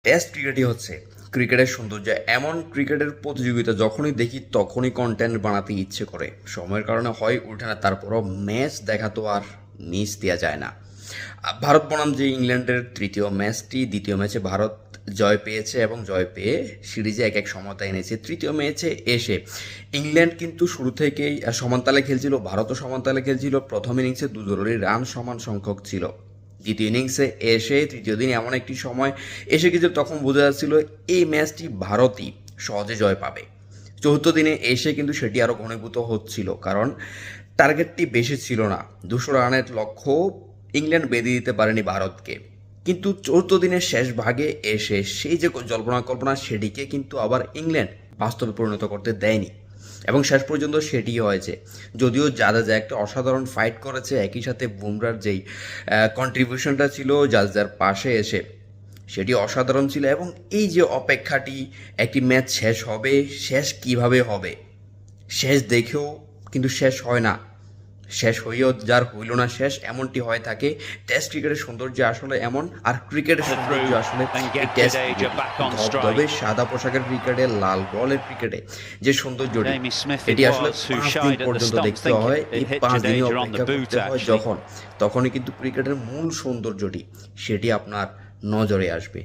Test ক্রিকেটই হচ্ছে ক্রিকেটের সৌন্দর্য। এমন ক্রিকেটের প্রতিযোগিতা যখনই দেখি তখনই কন্টেন্ট বানাতে ইচ্ছে করে, সময়ের কারণে হয় ওঠে না, তারপরও ম্যাচ দেখা তো আর মিস দেওয়া যায় না। ভারত বনাম যে ইংল্যান্ডের তৃতীয় ম্যাচটি, দ্বিতীয় ম্যাচে ভারত জয় পেয়েছে এবং জয় পেয়ে সিরিজে এক সমতা এনেছে। তৃতীয় ম্যাচে এসে ইংল্যান্ড কিন্তু শুরু থেকেই সমানতালে খেলছিল, ভারতও সমানতালে খেলছিল। প্রথম ইনিংসে দুজনেরই রান সমান সংখ্যক ছিল। দ্বিতীয় ইনিংসে এসে তৃতীয় দিন এমন একটি সময় এসে গেছে তখন বোঝা যাচ্ছিল এই ম্যাচটি ভারতই সহজে জয় পাবে। চতুর্থ দিনে এসে কিন্তু সেটি আরও ঘনীভূত হচ্ছিল, কারণ টার্গেটটি বেশি ছিল না। 200 রানের লক্ষ্য ইংল্যান্ড বেঁধে দিতে পারেনি ভারতকে। কিন্তু চতুর্থ দিনের শেষ ভাগে এসে সেই যে জল্পনা কল্পনা সেটিকে কিন্তু আবার ইংল্যান্ড বাস্তবে পরিণত করতে দেয়নি এবং শেষ পর্যন্ত সেটি হয়েছে। যদিও জাদেজা একটা অসাধারণ ফাইট করেছে, একই সাথে বুমরার যেই কন্ট্রিবিউশনটা ছিল জাদেজার পাশে এসে, সেটি অসাধারণ ছিল। এবং এই যে অপেক্ষাটি, একটি ম্যাচ শেষ হবে, শেষ কিভাবে হবে, শেষ দেখেও কিন্তু শেষ হয় না, শেষ হইও যার হইল না শেষ, এমনটি হয়ে থাকে। টেস্ট ক্রিকেটের সৌন্দর্য আসলে এমন, আর ক্রিকেটের সৌন্দর্য আসলে এই টেস্ট ধবধবে সাদা পোশাকের ক্রিকেটে, লাল বলের ক্রিকেটে যে সৌন্দর্যটি, এটি আসলে 5 দিন পর্যন্ত দেখতে হয়। এই 5 দিনই অপেক্ষা করতে হয় তখনই কিন্তু ক্রিকেটের মূল সৌন্দর্যটি সেটি আপনার নজরে আসবে।